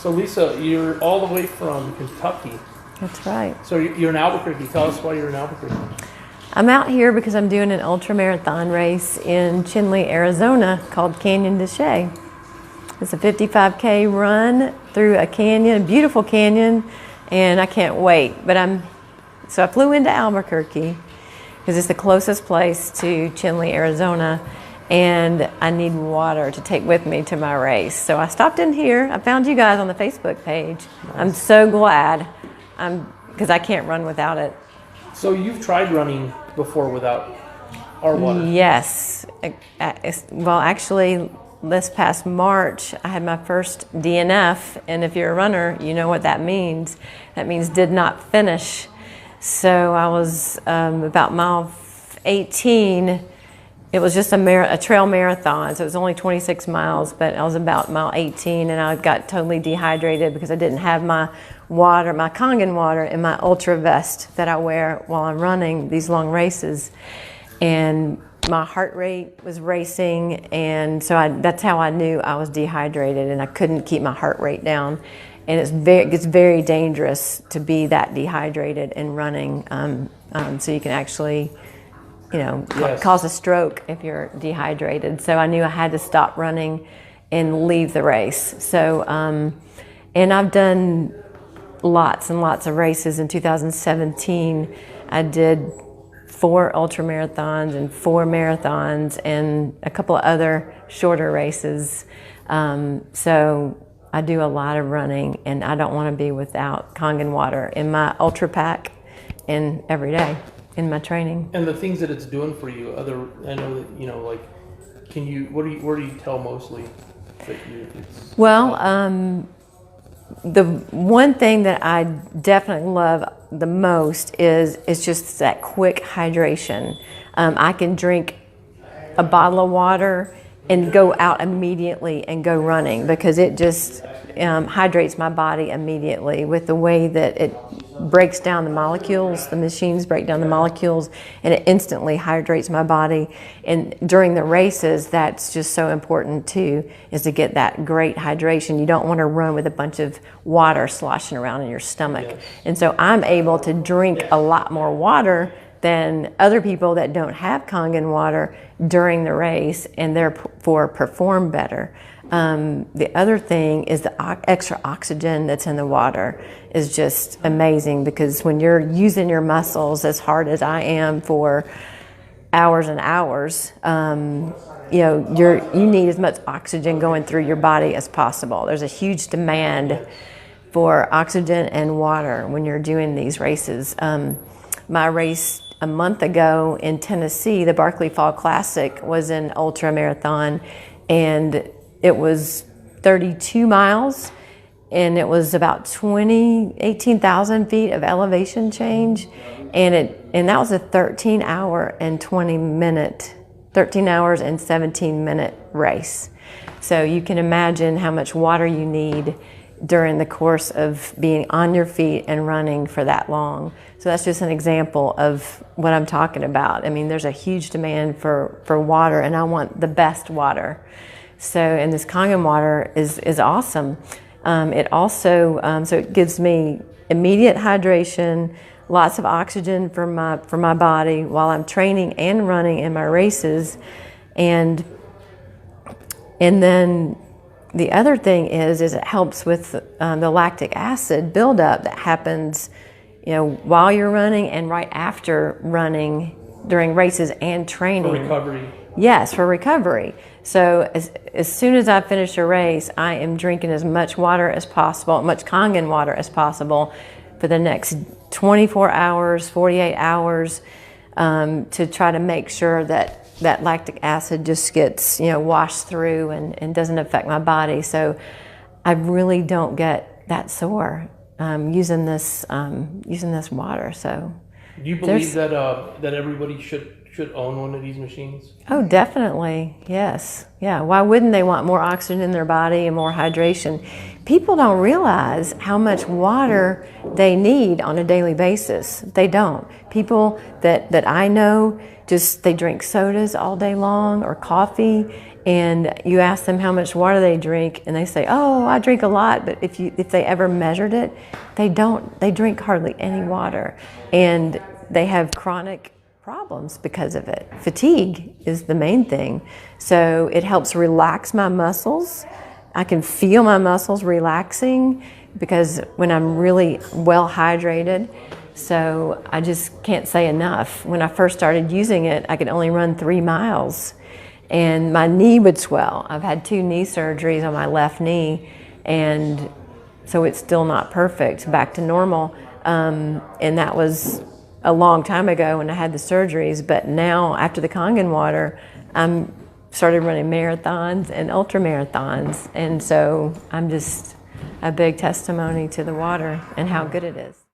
So Lisa, you're all the way from Kentucky. That's right. So you're in Albuquerque. Tell us why you're in Albuquerque. I'm out here because I'm doing an ultra marathon race in Chinle, Arizona called Kangen. It's a 55K run through a canyon, a beautiful canyon, and I can't wait. So I flew into Albuquerque because it's the closest place to Chinle, Arizona, and I need water to take with me to my race. So I stopped in here. I found you guys on the Facebook page. Nice. I'm so glad, because I can't run without it. So you've tried running before without our water? Yes. Well, actually, this past March, I had my first DNF, and if you're a runner, you know what that means. That means did not finish. So I was about mile 18. It was just a trail marathon, so it was only 26 miles, but I was about mile 18, and I got totally dehydrated because I didn't have my water, my Kangen water, in my ultra vest that I wear while I'm running these long races. And my heart rate was racing, and so that's how I knew I was dehydrated, and I couldn't keep my heart rate down. And it gets very dangerous to be that dehydrated and running, so you can actually, yes, cause a stroke if you're dehydrated. So I knew I had to stop running and leave the race. So, and I've done lots and lots of races. In 2017, I did 4 ultra marathons and 4 marathons and a couple of other shorter races. So I do a lot of running, and I don't want to be without Kangen water in my ultra pack and every day in my training. And the things that it's doing for you, I know that, like, where do you tell mostly that it's... Well, the one thing that I definitely love the most is just that quick hydration. I can drink a bottle of water and go out immediately and go running because it just hydrates my body immediately with the way that it breaks down the molecules. The machines break down the molecules, and it instantly hydrates my body. And during the races, that's just so important too, is to get that great hydration. You don't want to run with a bunch of water sloshing around in your stomach. Yes. And so I'm able to drink a lot more water than other people that don't have Kangen water during the race, and therefore perform better. The other thing is the extra oxygen that's in the water is just amazing, because when you're using your muscles as hard as I am for hours and hours, you need as much oxygen going through your body as possible. There's a huge demand for oxygen and water when you're doing these races. My race a month ago in Tennessee, the Barkley Fall Classic, was an ultra marathon, and it was 32 miles, and it was about 18,000 feet of elevation change, and that was a 13 hours and 17-minute race. So you can imagine how much water you need during the course of being on your feet and running for that long. So that's just an example of what I'm talking about. I mean, there's a huge demand for water, and I want the best water. So, and this Kangen water is awesome. It also, so it gives me immediate hydration, lots of oxygen for my body while I'm training and running in my races. And then the other thing is it helps with the lactic acid buildup that happens, while you're running and right after running during races and training. For recovery. Yes, for recovery. So as soon as I finish a race, I am drinking as much water as possible, much Kangen water as possible for the next 24 hours, 48 hours, to try to make sure that lactic acid just gets, washed through and doesn't affect my body. So I really don't get that sore using this water. So do you believe that everybody should own one of these machines? Oh, definitely. Yes. Yeah. Why wouldn't they want more oxygen in their body and more hydration? people don't realize how much water they need on a daily basis. They don't. People that I know, just they drink sodas all day long or coffee, and you ask them how much water they drink, and they say, "Oh, I drink a lot." But if they ever measured it, they don't. They drink hardly any water, and they have chronic problems because of it. Fatigue is the main thing. So it helps relax my muscles. I can feel my muscles relaxing because when I'm really well hydrated. So I just can't say enough. When I first started using it, I could only run 3 miles and my knee would swell. I've had 2 knee surgeries on my left knee, and so it's still not perfect, back to normal. And that was a long time ago when I had the surgeries, but now after the Kangen water, I'm started running marathons and ultra marathons, and so I'm just a big testimony to the water and how good it is.